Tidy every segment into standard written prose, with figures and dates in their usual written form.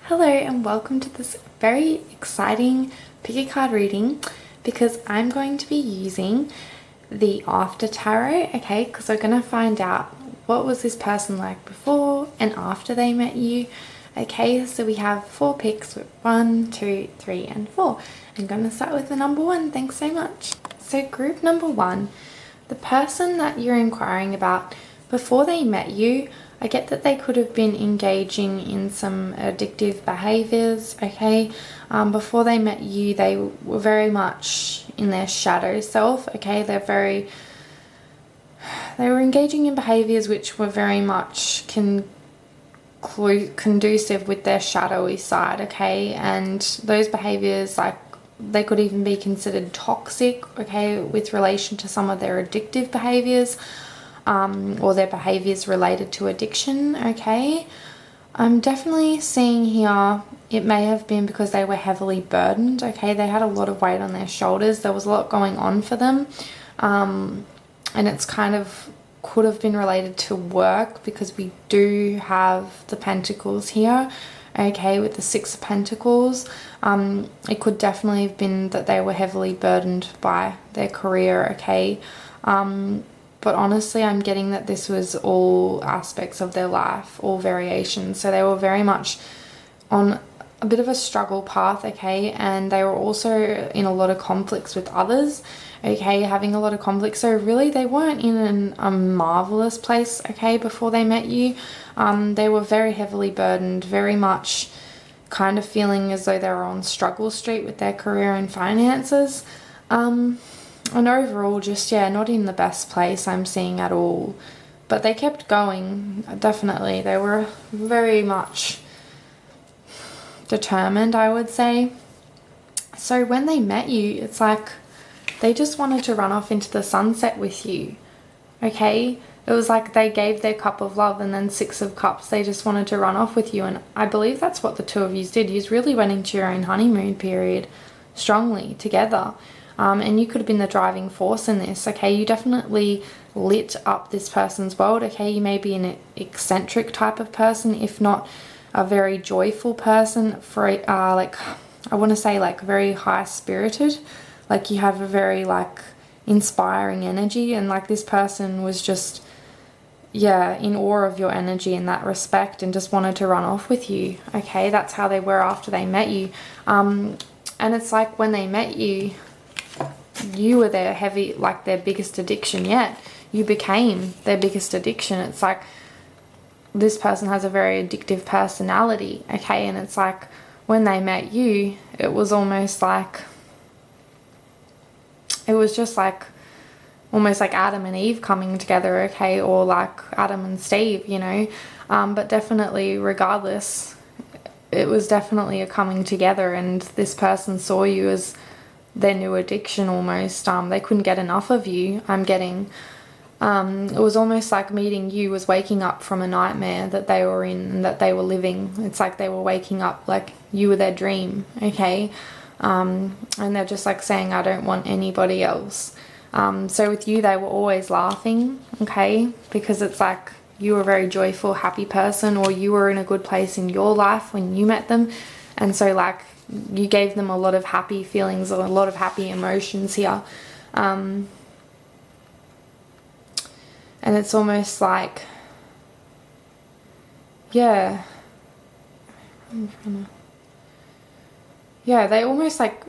Hello and welcome to this very exciting pick a card reading because I'm going to be using the After Tarot, okay, because we're going to find out what was this person like before and after they met you, okay. So we have 4 picks with 1, 2, 3 and 4. I'm going to start with the number 1. Thanks so much. So group number 1, the person that you're inquiring about, before they met you, I get that they could have been engaging in some addictive behaviors, okay? Before they met you, they were very much in their shadow self, okay? They were engaging in behaviors which were very much conducive with their shadowy side, okay? And those behaviors, like, they could even be considered toxic, okay, with relation to some of their addictive behaviors. Or their behaviors related to addiction, okay? I'm definitely seeing here it may have been because they were heavily burdened, okay? They had a lot of weight on their shoulders. There was a lot going on for them. And it's kind of could have been related to work because we do have the Pentacles here, okay, with the 6 of Pentacles. It could definitely have been that they were heavily burdened by their career, okay? But honestly, I'm getting that this was all aspects of their life, all variations. So they were very much on a bit of a struggle path, okay? And they were also in a lot of conflicts with others, okay? Having a lot of conflicts. So really, they weren't in a marvelous place, okay, before they met you. They were very heavily burdened, very much kind of feeling as though they were on struggle street with their career and finances. And overall, just, yeah, not in the best place I'm seeing at all. But they kept going, definitely. They were very much determined, I would say. So when they met you, it's like they just wanted to run off into the sunset with you, okay? It was like they gave their cup of love and then 6 of Cups. They just wanted to run off with you. And I believe that's what the 2 of you did. You really went into your own honeymoon period strongly together. And you could have been the driving force in this, okay? You definitely lit up this person's world, okay? You may be an eccentric type of person, if not a very joyful person, for like, I want to say, like, very high-spirited. Like, you have a very, like, inspiring energy, and, like, this person was just, yeah, in awe of your energy in that respect and just wanted to run off with you, okay? That's how they were after they met you. And it's like when they met you, you were their biggest addiction yet. You became their biggest addiction. It's like this person has a very addictive personality, okay? And it's like when they met you, it was almost like, it was just like almost like Adam and Eve coming together, okay? Or like Adam and Steve, you know? But definitely, regardless, it was definitely a coming together, and this person saw you as their new addiction almost. They couldn't get enough of you, I'm getting. It was almost like meeting you was waking up from a nightmare that they were in and that they were living. It's like they were waking up like you were their dream, okay? And they're just like saying, I don't want anybody else. So with you, they were always laughing, okay? Because it's like you were a very joyful, happy person, or you were in a good place in your life when you met them. And so, like, you gave them a lot of happy feelings, a lot of happy emotions here. And it's almost like, yeah. Yeah, they almost like,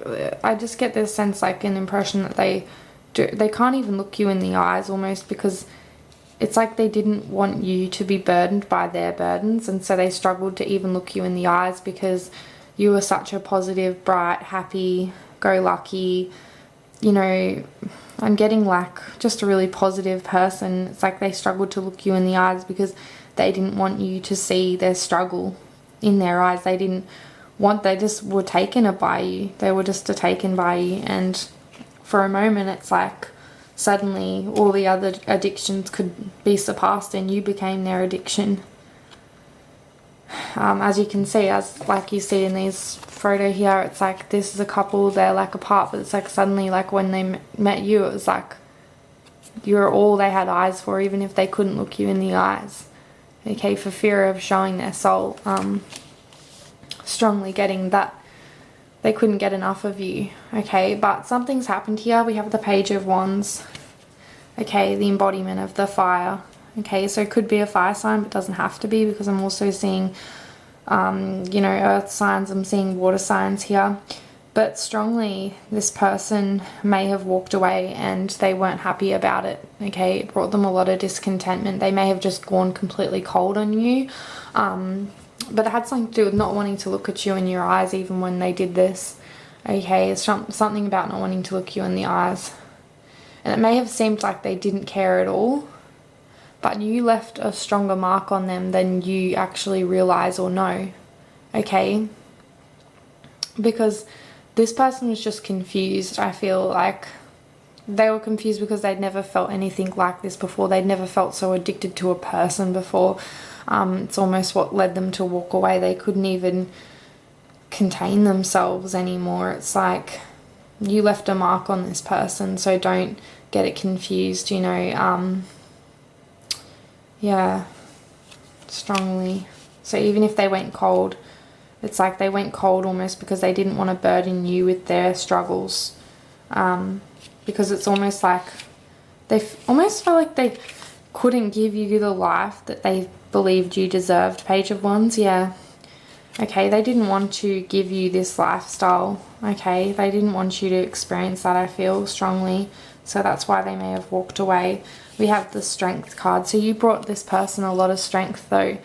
I just get this sense, like, an impression that they can't even look you in the eyes almost, because it's like they didn't want you to be burdened by their burdens, and so they struggled to even look you in the eyes because you were such a positive, bright, happy, go lucky, you know, I'm getting like just a really positive person. It's like they struggled to look you in the eyes because they didn't want you to see their struggle in their eyes. They just were taken by you. They were just taken by you. And for a moment, it's like suddenly all the other addictions could be surpassed and you became their addiction. As you can see, like you see in these photo here, it's like this is a couple, they're like apart, but it's like suddenly, like when they met you, it was like you're all they had eyes for, even if they couldn't look you in the eyes, okay, for fear of showing their soul. strongly getting that they couldn't get enough of you, okay? But something's happened here. We have the Page of Wands, okay, the embodiment of the fire, okay? So it could be a fire sign, but doesn't have to be, because I'm also seeing, you know, earth signs. I'm seeing water signs here. But strongly, this person may have walked away and they weren't happy about it, okay? It brought them a lot of discontentment. They may have just gone completely cold on you. But it had something to do with not wanting to look at you in your eyes even when they did this, okay? It's something about not wanting to look you in the eyes. And it may have seemed like they didn't care at all, but you left a stronger mark on them than you actually realize or know, okay? Because this person was just confused. I feel like they were confused because they'd never felt anything like this before. They'd never felt so addicted to a person before. It's almost what led them to walk away. They couldn't even contain themselves anymore. It's like you left a mark on this person, so don't get it confused, you know. Yeah, strongly. So even if they went cold, it's like they went cold almost because they didn't want to burden you with their struggles. Because it's almost like they almost felt like they couldn't give you the life that they believed you deserved. Page of Wands, yeah. Okay, they didn't want to give you this lifestyle, okay? They didn't want you to experience that, I feel strongly. So that's why they may have walked away. We have the Strength card. So you brought this person a lot of strength though,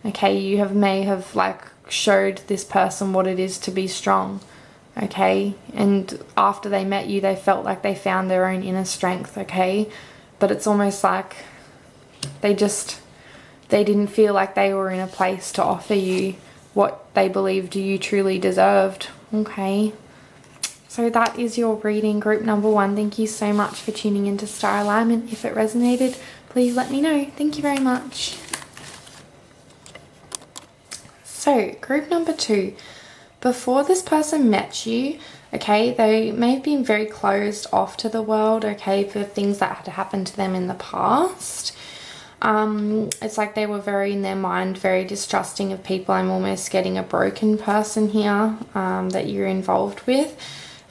okay? You may have like showed this person what it is to be strong, okay? And after they met you, they felt like they found their own inner strength, okay? But it's almost like they didn't feel like they were in a place to offer you what they believed you truly deserved, okay? So that is your reading, group number 1. Thank you so much for tuning into Star Alignment. If it resonated, please let me know. Thank you very much. So, group number 2. Before this person met you, okay, they may have been very closed off to the world, okay, for things that had happened to them in the past. It's like they were very, in their mind, very distrusting of people. I'm almost getting a broken person here that you're involved with.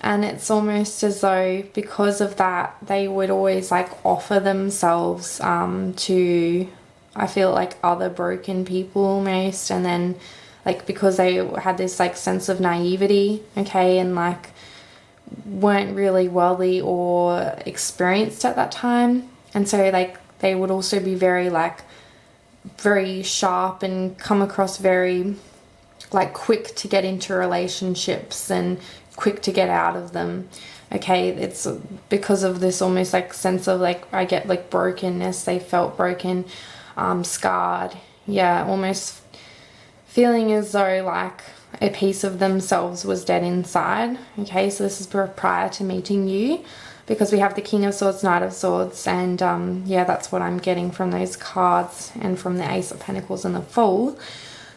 And it's almost as though because of that, they would always like offer themselves to, I feel like, other broken people almost. And then like because they had this like sense of naivety, okay, and like weren't really wealthy or experienced at that time. And so like they would also be very like very sharp and come across very like quick to get into relationships and quick to get out of them, okay? It's because of this almost like sense of like, I get like brokenness. They felt broken, scarred, yeah, almost feeling as though like a piece of themselves was dead inside, okay? So this is prior to meeting you, because we have the King of Swords, Knight of Swords, and yeah, that's what I'm getting from those cards and from the Ace of Pentacles and the Fool.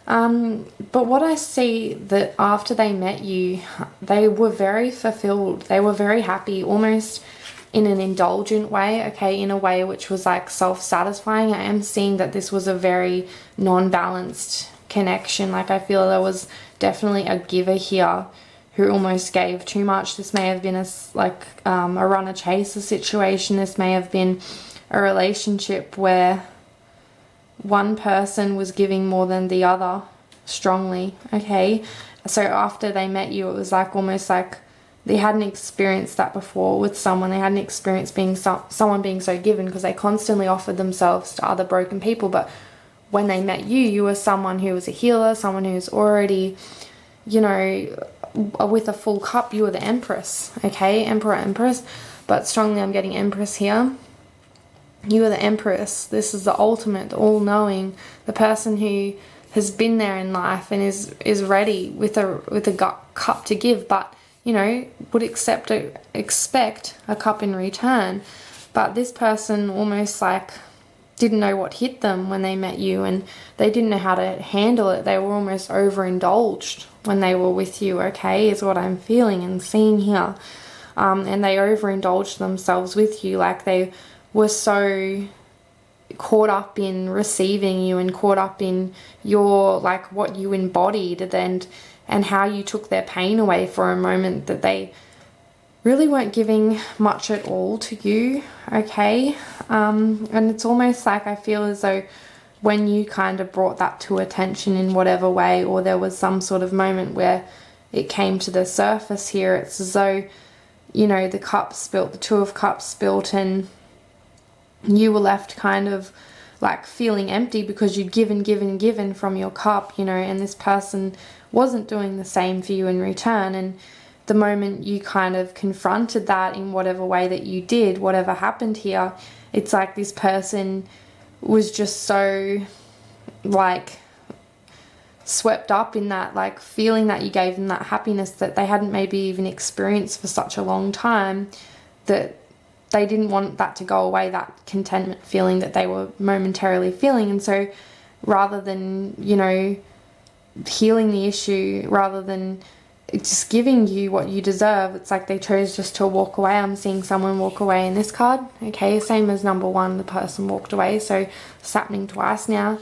But what I see that after they met you, they were very fulfilled. They were very happy, almost in an indulgent way, okay, in a way which was like self-satisfying. I am seeing that this was a very non-balanced connection. Like I feel there was definitely a giver here who almost gave too much. This may have been a runner chaser situation. This may have been a relationship where one person was giving more than the other strongly, okay? So after they met you, it was like almost like they hadn't experienced that before with someone. They hadn't experienced being someone being so given, because they constantly offered themselves to other broken people. But when they met you, you were someone who was a healer, someone who's already, you know, with a full cup. You were the Empress, okay? Emperor, Empress. But strongly I'm getting Empress here. You are the Empress. This is the ultimate, the all-knowing, the person who has been there in life and is ready with a cup to give, but you know, would expect a cup in return. But this person almost like didn't know what hit them when they met you, and they didn't know how to handle it. They were almost overindulged when they were with you, okay, is what I'm feeling and seeing here. And they overindulged themselves with you, like they were so caught up in receiving you and caught up in your, like, what you embodied, and and how you took their pain away for a moment that they really weren't giving much at all to you, okay? And it's almost like I feel as though when you kind of brought that to attention in whatever way, or there was some sort of moment where it came to the surface here, it's as though, you know, the cup spilt, the Two of Cups spilt, and you were left kind of like feeling empty because you'd given from your cup, you know, and this person wasn't doing the same for you in return. And the moment you kind of confronted that in whatever way that you did, whatever happened here, it's like this person was just so like swept up in that like feeling that you gave them, that happiness that they hadn't maybe even experienced for such a long time, that they didn't want that to go away, that contentment feeling that they were momentarily feeling. And so rather than, you know, healing the issue, rather than just giving you what you deserve, it's like they chose just to walk away. I'm seeing someone walk away in this card, okay, same as number one, the person walked away, so it's happening twice now.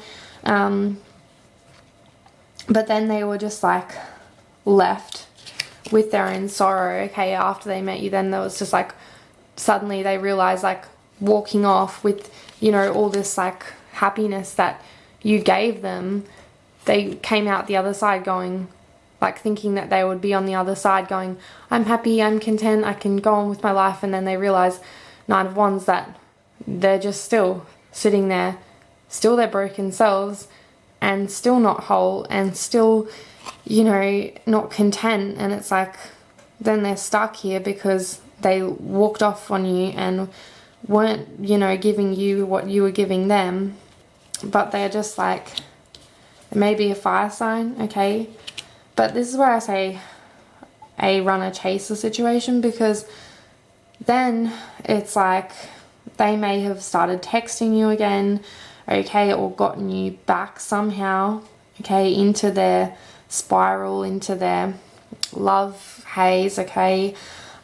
But then they were just like left with their own sorrow, okay, after they met you. Then there was just like, suddenly they realized, like, walking off with, you know, all this like happiness that you gave them, they came out the other side going, like, thinking that they would be on the other side going, I'm happy, I'm content, I can go on with my life. And then they realize, Nine of Wands, that they're just still sitting there, still their broken selves, and still not whole, and still, you know, not content. And it's like, then they're stuck here because they walked off on you and weren't, you know, giving you what you were giving them. But they're just like, maybe a fire sign, okay? But this is where I say a runner-chaser situation, because then it's like they may have started texting you again, okay, or gotten you back somehow, okay, into their spiral, into their love haze, okay?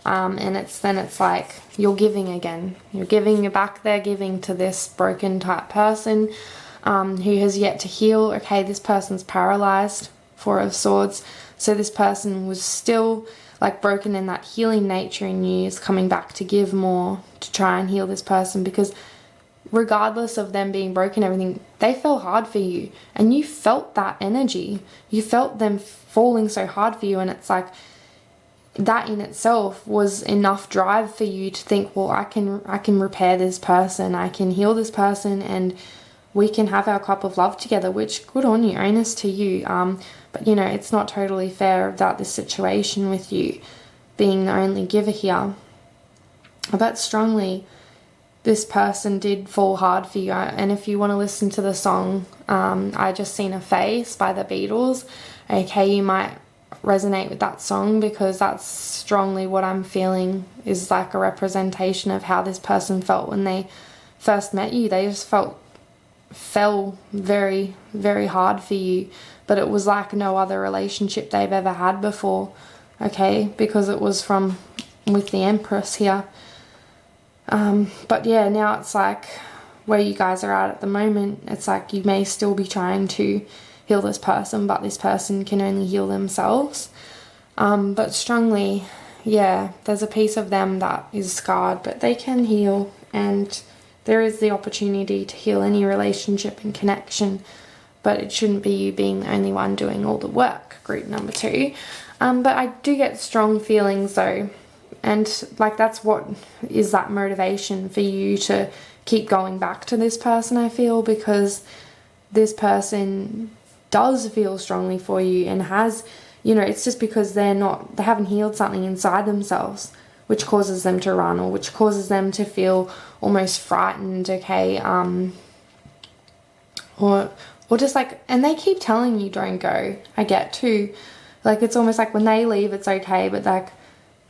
And it's like you're giving again. You're giving, you're back there giving to this broken type person who has yet to heal. Okay, this person's paralyzed, Four of Swords. So this person was still like broken, in that healing nature in you is coming back to give more, to try and heal this person, because regardless of them being broken, everything, they fell hard for you, and you felt that energy. You felt them falling so hard for you, and it's like that in itself was enough drive for you to think, well, I can repair this person, I can heal this person, and we can have our cup of love together, which good on you, onus to you. But you know, it's not totally fair about this situation with you being the only giver here. But strongly, this person did fall hard for you. And if you want to listen to the song, I Just Seen a Face by the Beatles, okay, you might resonate with that song, because that's strongly what I'm feeling is like a representation of how this person felt when they first met you. They just fell very, very hard for you, but it was like no other relationship they've ever had before, okay, because it was from with the Empress here. But yeah, now it's like where you guys are at the moment, it's like you may still be trying to heal this person, but this person can only heal themselves. But strongly, yeah, there's a piece of them that is scarred, but they can heal, and there is the opportunity to heal any relationship and connection, but it shouldn't be you being the only one doing all the work, group number 2. But I do get strong feelings though, and like that's what is that motivation for you to keep going back to this person, I feel, because this person does feel strongly for you and has, you know, it's just because they haven't healed something inside themselves, which causes them to run, or which causes them to feel almost frightened, okay, or just like, and they keep telling you don't go. I get too, like, it's almost like when they leave it's okay, but like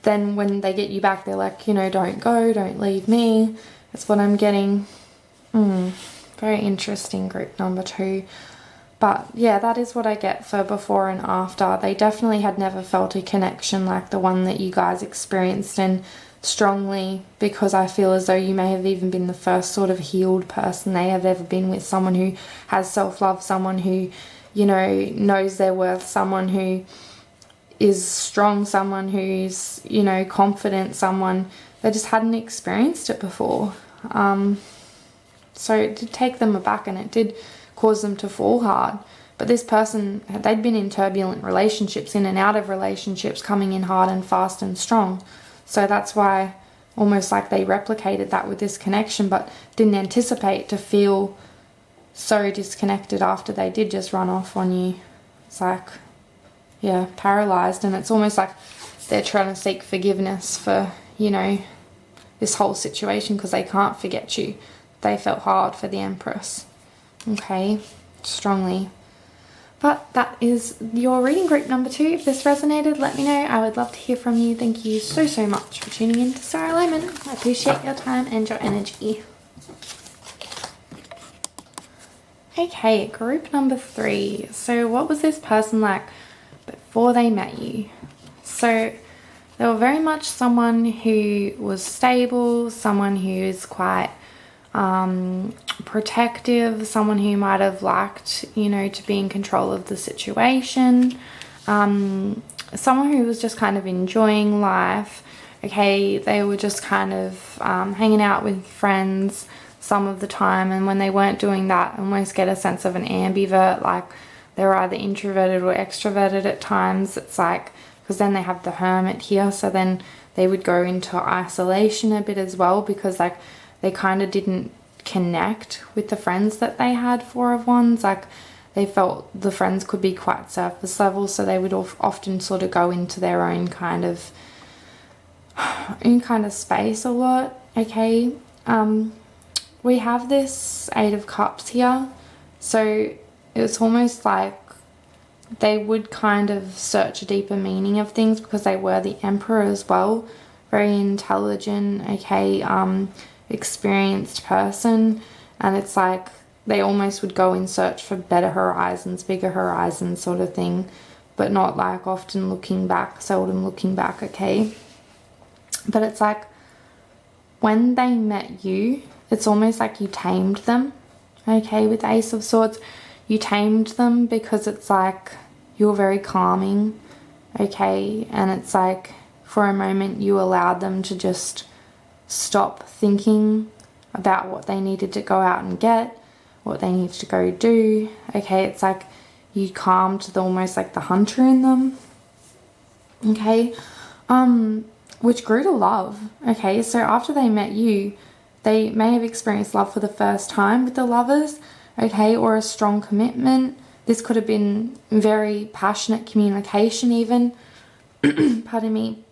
then when they get you back they're like, you know, don't go, don't leave me. That's what I'm getting. Very interesting, group number 2. But yeah, that is what I get for before and after. They definitely had never felt a connection like the one that you guys experienced, and strongly because I feel as though you may have even been the first sort of healed person they have ever been with, someone who has self-love, someone who, you know, knows their worth, someone who is strong, someone who's, you know, confident, someone they just hadn't experienced it before. So it did take them aback, and it did cause them to fall hard. But this person, they'd been in turbulent relationships, in and out of relationships, coming in hard and fast and strong. So that's why almost like they replicated that with this connection, but didn't anticipate to feel so disconnected after they did just run off on you. It's like, yeah, paralyzed. And it's almost like they're trying to seek forgiveness for, you know, this whole situation, because they can't forget you. They felt hard for the Empress. Okay, strongly. But that is your reading group number 2. If this resonated, let me know. I would love to hear from you. Thank you so, so much for tuning in to Sarah Lemon. I appreciate your time and your energy. Okay, group number 3. So what was this person like before they met you? So they were very much someone who was stable, someone who is quite protective, someone who might have liked, you know, to be in control of the situation, someone who was just kind of enjoying life. Okay, they were just kind of hanging out with friends some of the time, and when they weren't doing that, I almost get a sense of an ambivert, like they were either introverted or extroverted at times. It's like, because then they have the Hermit here, so then they would go into isolation a bit as well, because like they kind of didn't connect with the friends that they had, 4 of Wands. Like they felt the friends could be quite surface level, so they would often sort of go into their own kind of space a lot. Okay, we have this 8 of Cups here, so it's almost like they would kind of search a deeper meaning of things, because they were the Emperor as well, very intelligent, okay, experienced person, and it's like they almost would go in search for better horizons, bigger horizons sort of thing, but not like often looking back, seldom looking back, okay? But it's like when they met you, it's almost like you tamed them, okay? With Ace of Swords, you tamed them, because it's like you're very calming, okay? And it's like for a moment you allowed them to just stop thinking about what they needed to go out and get, what they needed to go do, okay? It's like you calmed almost like the hunter in them, okay? Which grew to love, okay? So after they met you, they may have experienced love for the first time with the Lovers, okay? Or a strong commitment. This could have been very passionate communication even, pardon me.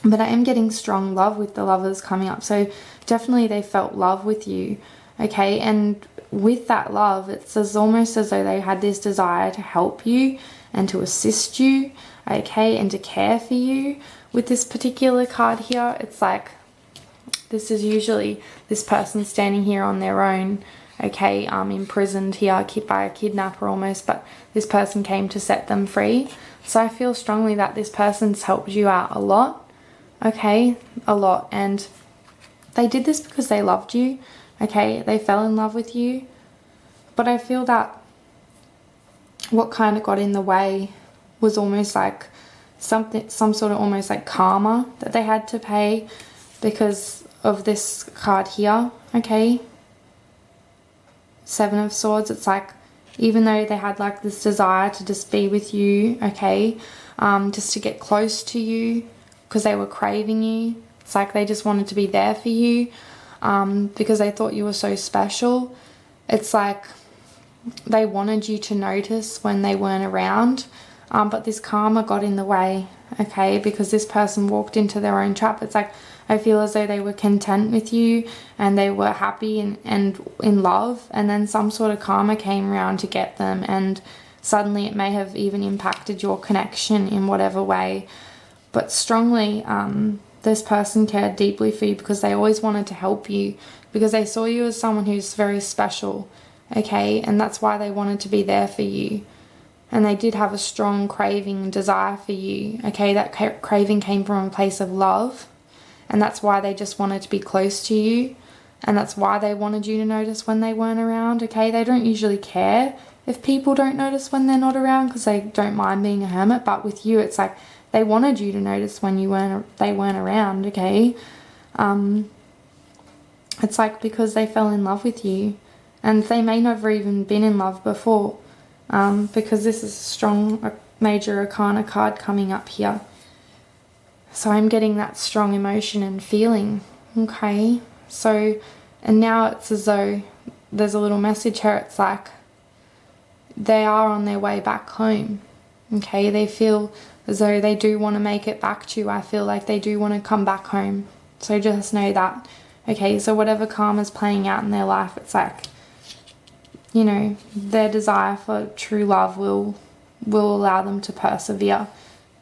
But I am getting strong love with the Lovers coming up. So definitely they felt love with you, okay? And with that love, it's almost as though they had this desire to help you and to assist you, okay? And to care for you. With this particular card here, it's like this is usually this person standing here on their own, okay? Imprisoned here by a kidnapper almost, but this person came to set them free. So I feel strongly that this person's helped you out a lot. Okay, a lot, and they did this because they loved you, okay? They fell in love with you, but I feel that what kind of got in the way was almost like some sort of almost like karma that they had to pay because of this card here, okay? 7 of Swords, it's like even though they had like this desire to just be with you, okay, just to get close to you, because they were craving you. It's like they just wanted to be there for you, because they thought you were so special. It's like they wanted you to notice when they weren't around, but this karma got in the way, okay, because this person walked into their own trap. It's like I feel as though they were content with you and they were happy and in love, and then some sort of karma came around to get them, and suddenly it may have even impacted your connection in whatever way. But strongly, this person cared deeply for you because they always wanted to help you, because they saw you as someone who's very special, okay? And that's why they wanted to be there for you. And they did have a strong craving and desire for you, okay? That craving came from a place of love, and that's why they just wanted to be close to you, and that's why they wanted you to notice when they weren't around, okay? They don't usually care if people don't notice when they're not around because they don't mind being a hermit. But with you, it's like they wanted you to notice when they weren't around, okay? It's like because they fell in love with you, and they may never even been in love before, because this is a strong major arcana card coming up here. So I'm getting that strong emotion and feeling, okay? So, and now it's as though there's a little message here. It's like they are on their way back home, okay? They feel as though they do want to make it back to you. I feel like they do want to come back home. So just know that, okay? So whatever karma's playing out in their life, it's like, you know, their desire for true love will allow them to persevere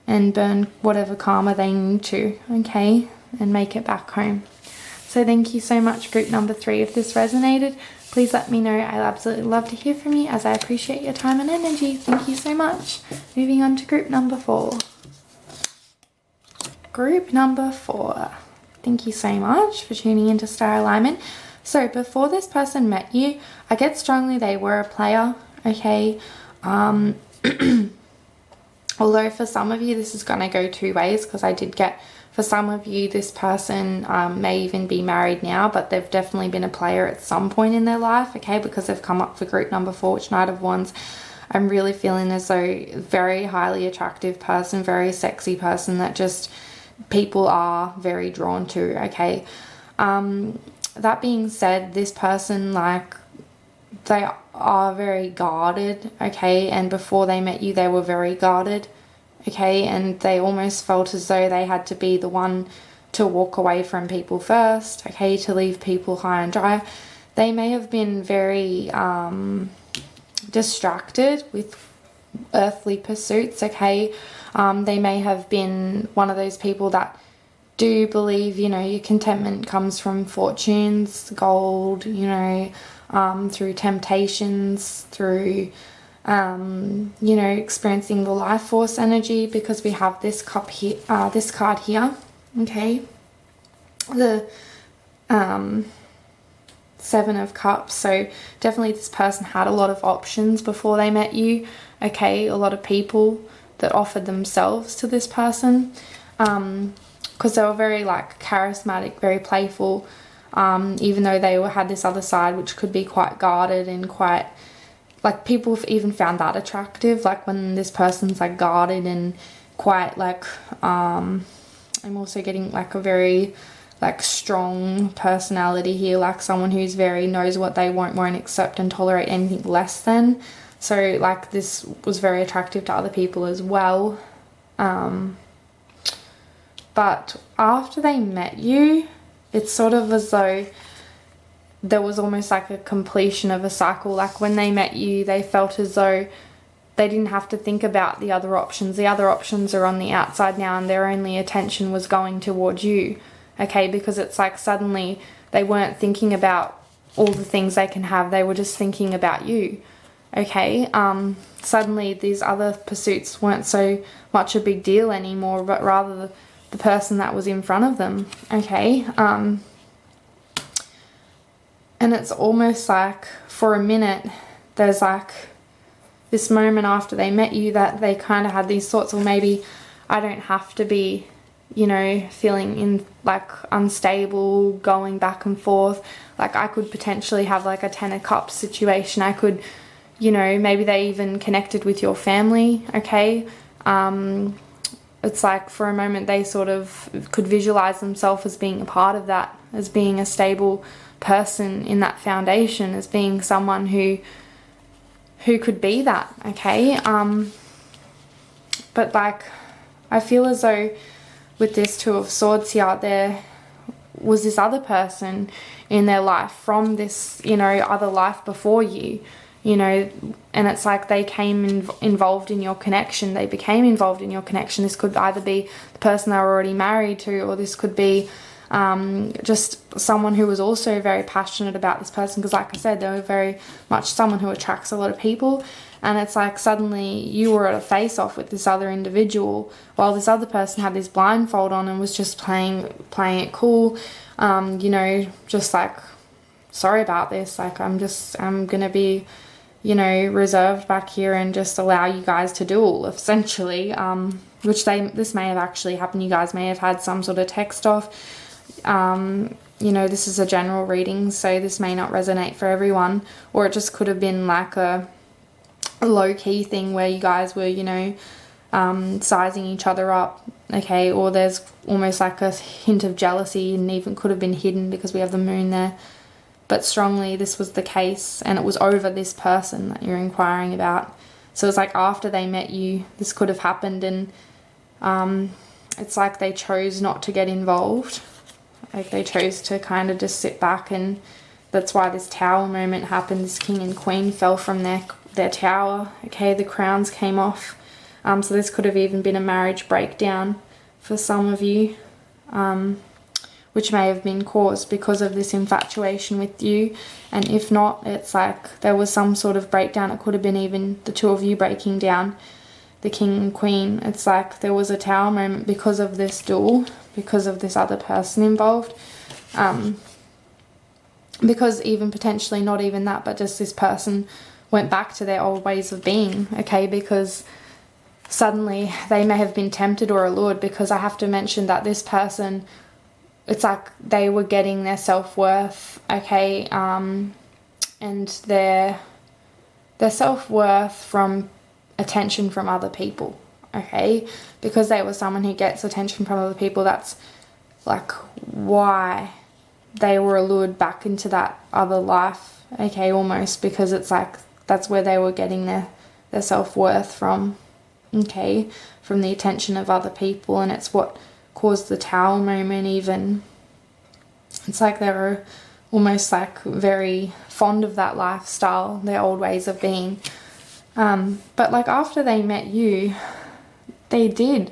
and burn whatever karma they need to, okay? And make it back home. So thank you so much, group number 3. If this resonated, please let me know. I'd absolutely love to hear from you, as I appreciate your time and energy. Thank you so much. Moving on to group number 4. Group number 4. Thank you so much for tuning into Star Alignment. So before this person met you, I get strongly they were a player, okay? Although for some of you this is going to go 2 ways, because I did get, for some of you this person may even be married now, but they've definitely been a player at some point in their life, okay? Because they've come up for group number 4, which Knight of Wands. I'm really feeling as though very highly attractive person, very sexy person that just people are very drawn to, okay? That being said, this person, like, they are very guarded, okay? And before they met you, they were very guarded, okay? And they almost felt as though they had to be the one to walk away from people first, okay? To leave people high and dry. They may have been very distracted with earthly pursuits, okay? They may have been one of those people that do believe, you know, your contentment comes from fortunes, gold, you know, through temptations, through, you know, experiencing the life force energy, because we have this cup here, this card here, okay, the 7 of Cups. So definitely this person had a lot of options before they met you, okay, a lot of people that offered themselves to this person, because they were very, like, charismatic, very playful, even though they had this other side which could be quite guarded and quite, like, people have even found that attractive, like when this person's like guarded and quite like, I'm also getting like a very like strong personality here, like someone who's very knows what they won't accept and tolerate anything less than. So like this was very attractive to other people as well, but after they met you, it's sort of as though there was almost like a completion of a cycle. Like when they met you, they felt as though they didn't have to think about the other options. The other options are on the outside now, and their only attention was going towards you, okay? Because it's like suddenly they weren't thinking about all the things they can have. They were just thinking about you, okay? Suddenly these other pursuits weren't so much a big deal anymore, but rather the person that was in front of them, okay? And it's almost like for a minute there's like this moment after they met you that they kind of had these thoughts, well, maybe I don't have to be, you know, feeling in like unstable, going back and forth. Like I could potentially have like a 10 of Cups situation. I could, you know, maybe they even connected with your family, okay? It's like for a moment they sort of could visualize themselves as being a part of that, as being a stable person in that foundation, as being someone who could be that, okay? But like I feel as though with this 2 of Swords here, there was this other person in their life from this, you know, other life before you, you know, and it's like they came involved in your connection. They became involved in your connection. This could either be the person they were already married to, or this could be just someone who was also very passionate about this person, because like I said, they were very much someone who attracts a lot of people. And it's like suddenly you were at a face-off with this other individual while this other person had this blindfold on and was just playing it cool, you know, just like, sorry about this, like I'm gonna be you know, reserved back here and just allow you guys to duel, essentially, which this may have actually happened. You guys may have had some sort of text off. You know, this is a general reading, so this may not resonate for everyone, or it just could have been like a low-key thing where you guys were, you know, sizing each other up, okay, or there's almost like a hint of jealousy, and even could have been hidden because we have the moon there. But strongly this was the case, and it was over this person that you're inquiring about. So it's like after they met you, this could have happened, and it's like they chose not to get involved. Like they chose to kind of just sit back, and that's why this tower moment happened. This king and queen fell from their tower, okay, the crowns came off. So this could have even been a marriage breakdown for some of you, which may have been caused because of this infatuation with you. And if not, it's like there was some sort of breakdown. It could have been even the two of you breaking down, the king and queen. It's like there was a tower moment because of this duel, because of this other person involved. Because even potentially not even that, but just this person went back to their old ways of being, okay, because suddenly they may have been tempted or allured, because I have to mention that this person, it's like they were getting their self-worth, okay, and their self-worth from attention from other people, okay, because they were someone who gets attention from other people. That's like why they were allured back into that other life, okay, almost, because it's like that's where they were getting their self-worth from, okay, from the attention of other people. And it's what caused the tower moment even. It's like they were almost like very fond of that lifestyle, their old ways of being. But like after they met you, they did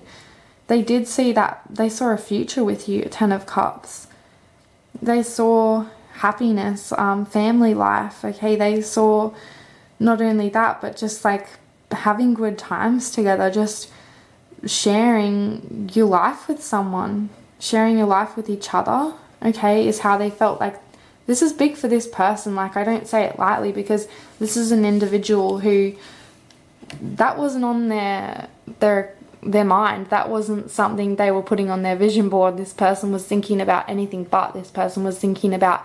see that, they saw a future with you, 10 of Cups. They saw happiness, family life, okay, they saw not only that, but just like having good times together, just sharing your life with someone, sharing your life with each other, okay, is how they felt. Like this is big for this person. Like I don't say it lightly, because this is an individual who that wasn't on their mind. That wasn't something they were putting on their vision board. This person was thinking about anything but. This person was thinking about,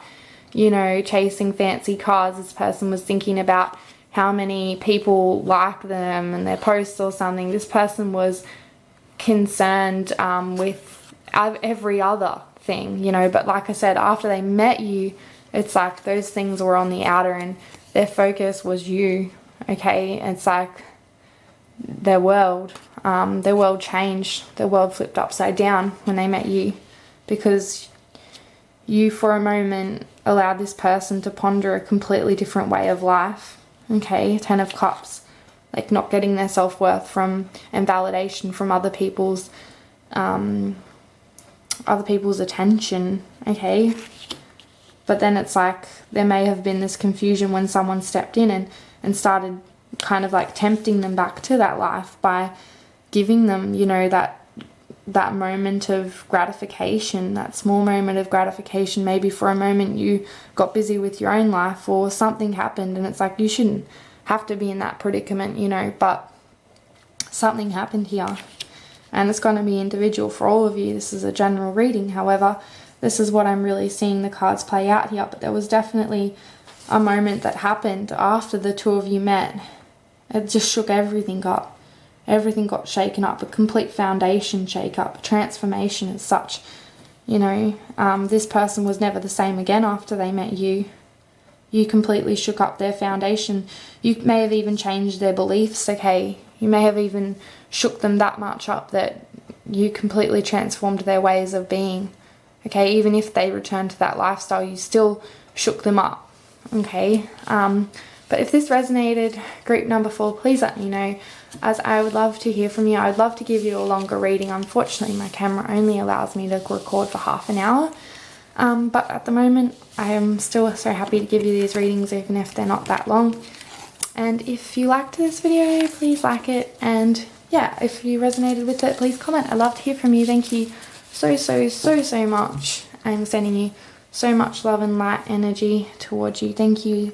you know, chasing fancy cars. This person was thinking about how many people liked them and their posts or something. This person was concerned with every other thing, you know. But like I said, after they met you, it's like those things were on the outer and their focus was you, okay. It's like their world changed, their world flipped upside down when they met you, because you for a moment allowed this person to ponder a completely different way of life, okay. 10 of Cups, like not getting their self-worth from and validation from other people's attention, okay. But then it's like there may have been this confusion when someone stepped in and started kind of like tempting them back to that life by giving them, you know, that moment of gratification, that small moment of gratification. Maybe for a moment you got busy with your own life or something happened, and it's like you shouldn't have to be in that predicament, you know, but something happened here, and it's going to be individual for all of you. This is a general reading, however, this is what I'm really seeing the cards play out here. But there was definitely a moment that happened after the two of you met. It just shook everything up. Everything got shaken up, a complete foundation shake up, a transformation as such. You know, this person was never the same again after they met you. You completely shook up their foundation. You may have even changed their beliefs, okay? You may have even shook them that much up that you completely transformed their ways of being, okay? Even if they returned to that lifestyle, you still shook them up, okay? But if this resonated, group number 4, please let me know, as I would love to hear from you. I would love to give you a longer reading. Unfortunately, my camera only allows me to record for half an hour. But at the moment, I am still so happy to give you these readings, even if they're not that long. And if you liked this video, please like it. And yeah, if you resonated with it, please comment. I'd love to hear from you. Thank you so much. I'm sending you so much love and light energy towards you. Thank you.